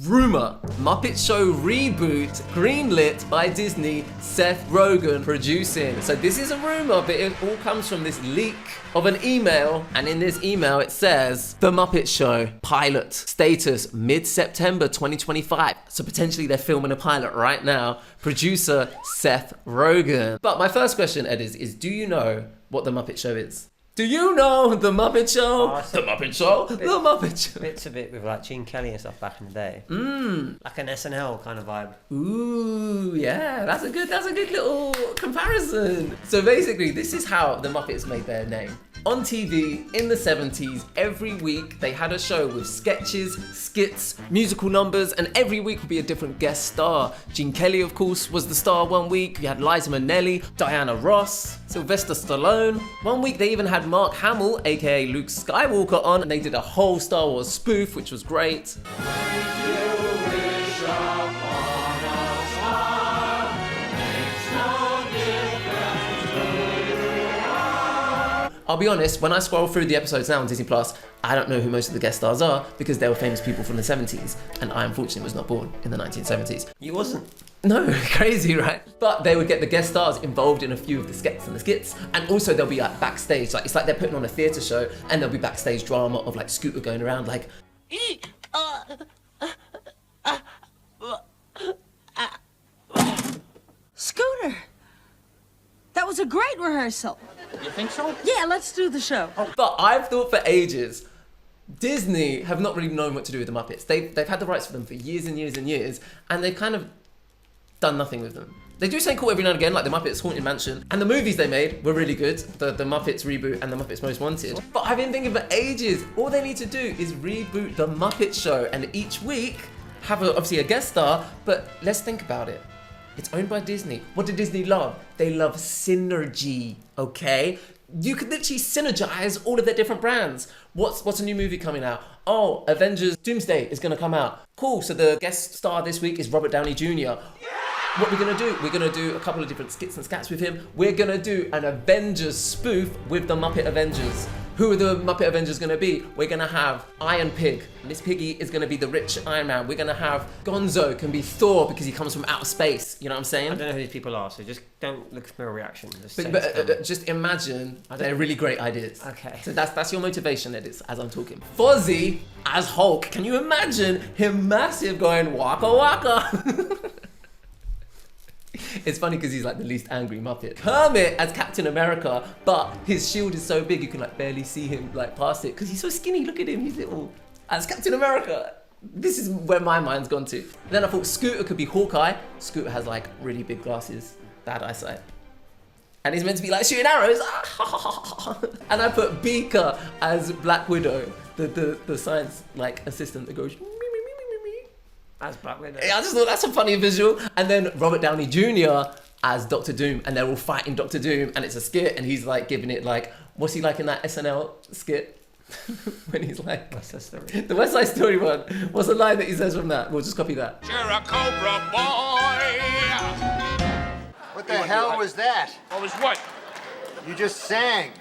Rumor, Muppet Show reboot, greenlit by Disney, Seth Rogen producing. So this is a rumor, but it all comes from this leak of an email, and in this email it says, The Muppet Show, pilot, status mid-September 2025. So potentially they're filming a pilot right now. Producer, Seth Rogen. But my first question, Ed, is do you know what The Muppet Show is? Do you know The Muppet Show? The Muppet Show? The Muppet Show. Bits of it with like Gene Kelly and stuff back in the day. Like an SNL kind of vibe. Ooh, yeah, that's a good little comparison. So basically, this is how the Muppets made their name. On TV in the 70s, every week they had a show with sketches, skits, musical numbers, and every week would be a different guest star. Gene Kelly, of course, was the star one week. You had Liza Minnelli, Diana Ross, Sylvester Stallone. One week they even had Mark Hamill, aka Luke Skywalker, on, and they did a whole Star Wars spoof, which was great. I'll be honest, when I scroll through the episodes now on Disney Plus, I don't know who most of the guest stars are because they were famous people from the 70s, and I unfortunately was not born in the 1970s. You wasn't? No, crazy, right? But they would get the guest stars involved in a few of the skits, and also they'll be like backstage, like it's like they're putting on a theatre show, and there'll be backstage drama of like Scooter going around like, Scooter, that was a great rehearsal. You think so? Yeah, let's do the show. But I've thought for ages, Disney have not really known what to do with the Muppets. They've had the rights for them for years and years and years, and they've kind of done nothing with them. They do something cool every now and again, like the Muppets Haunted Mansion, and the movies they made were really good, the Muppets reboot and the Muppets Most Wanted. But I've been thinking for ages, all they need to do is reboot the Muppet Show, and each week have obviously a guest star, but let's think about it. It's owned by Disney. What do Disney love? They love synergy, okay? You could literally synergize all of their different brands. What's a new movie coming out? Oh, Avengers Doomsday is gonna come out. Cool, so the guest star this week is Robert Downey Jr. What we're gonna do? We're gonna do a couple of different skits and scats with him. We're gonna do an Avengers spoof with the Muppet Avengers. Who are the Muppet Avengers gonna be? We're gonna have Iron Pig. Miss Piggy is gonna be the rich Iron Man. We're gonna have Gonzo can be Thor because he comes from outer space. You know what I'm saying? I don't know who these people are, so just don't look for a reaction. Just, just imagine they're really great ideas. Okay. So that's your motivation, Edits, as I'm talking. Fozzie as Hulk. Can you imagine him massive going waka waka? It's funny because he's like the least angry Muppet. Kermit as Captain America, but his shield is so big you can like barely see him like past it because he's so skinny. Look at him, he's little. As Captain America. This is where my mind's gone to. Then I thought Scooter could be Hawkeye. Scooter has like really big glasses, bad eyesight. And he's meant to be like shooting arrows. And I put Beaker as Black Widow, the science like assistant that goes as Black Widow. I just thought that's a funny visual. And then Robert Downey Jr. as Dr. Doom, and they're all fighting Dr. Doom, and it's a skit, and he's like giving it like, what's he like in that SNL skit? When he's like, West Side Story. The West Side Story one. What's the line that he says from that? We'll just copy that. You're a Cobra boy. What the hell was that? What was what? You just sang.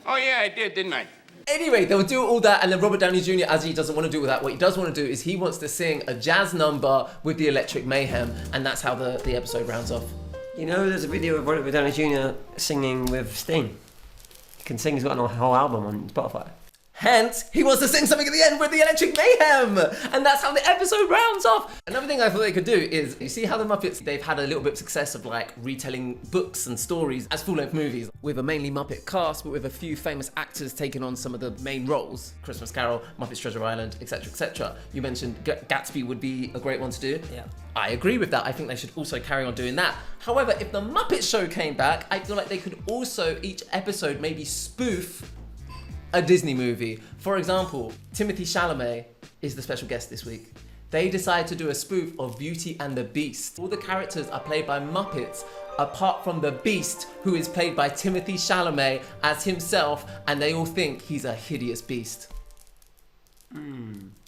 Oh yeah, I did, didn't I? Anyway, they'll do all that, and then Robert Downey Jr., as he doesn't want to do all that, what he does want to do is he wants to sing a jazz number with the Electric Mayhem, and that's how the episode rounds off. You know, there's a video of Robert Downey Jr. singing with Sting. He can sing, he's got a whole album on Spotify. Hence, he wants to sing something at the end with the Electric Mayhem! And that's how the episode rounds off! Another thing I thought they could do is, you see how the Muppets, they've had a little bit of success of like retelling books and stories as full-length movies with a mainly Muppet cast, but with a few famous actors taking on some of the main roles. Christmas Carol, Muppets Treasure Island, etc, etc. You mentioned Gatsby would be a great one to do. Yeah. I agree with that. I think they should also carry on doing that. However, if the Muppet Show came back, I feel like they could also, each episode, maybe spoof a Disney movie. For example, Timothée Chalamet is the special guest this week. They decided to do a spoof of Beauty and the Beast. All the characters are played by Muppets, apart from the Beast, who is played by Timothée Chalamet as himself, and they all think he's a hideous beast.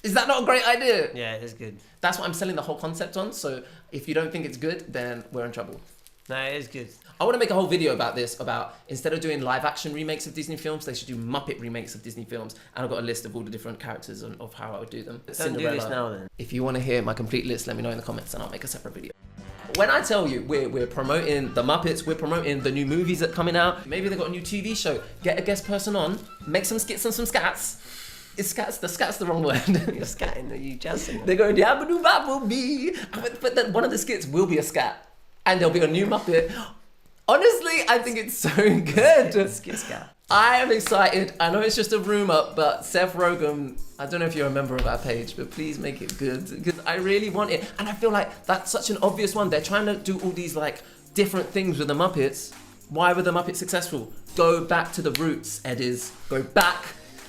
Is that not a great idea? Yeah, it is good. That's what I'm selling the whole concept on, so if you don't think it's good, then we're in trouble. No, it is good. I want to make a whole video about this, about instead of doing live action remakes of Disney films, they should do Muppet remakes of Disney films. And I've got a list of all the different characters and of how I would do them. Don't do this now then. If you want to hear my complete list, let me know in the comments and I'll make a separate video. When I tell you we're promoting the Muppets, we're promoting the new movies that are coming out. Maybe they've got a new TV show. Get a guest person on, make some skits and some scats. Is scats? The scat's the wrong word. You're scatting, are you jazzing? They're going, Yabba-doo Babble-bee. But then one of the skits will be a scat. And there'll be a new Muppet. Honestly, I think it's so good. Skit scat. I am excited. I know it's just a rumor, but Seth Rogen, I don't know if you're a member of our page, but please make it good, because I really want it. And I feel like that's such an obvious one. They're trying to do all these like different things with the Muppets. Why were the Muppets successful? Go back to the roots, Eddies. Go back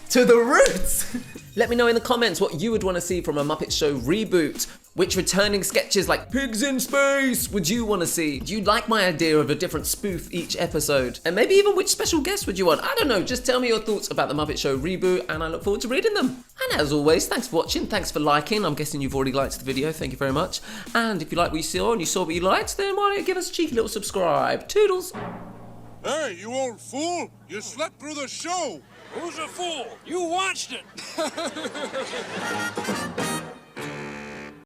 to the roots. Let me know in the comments what you would want to see from a Muppet Show reboot. Which returning sketches like Pigs in Space would you want to see? Do you like my idea of a different spoof each episode? And maybe even which special guest would you want? I don't know, just tell me your thoughts about the Muppet Show reboot and I look forward to reading them. And as always, thanks for watching, thanks for liking. I'm guessing you've already liked the video, thank you very much. And if you like what you saw and you saw what you liked, then why don't you give us a cheeky little subscribe. Toodles. Hey, you old fool! You slept through the show! Who's a fool? You watched it!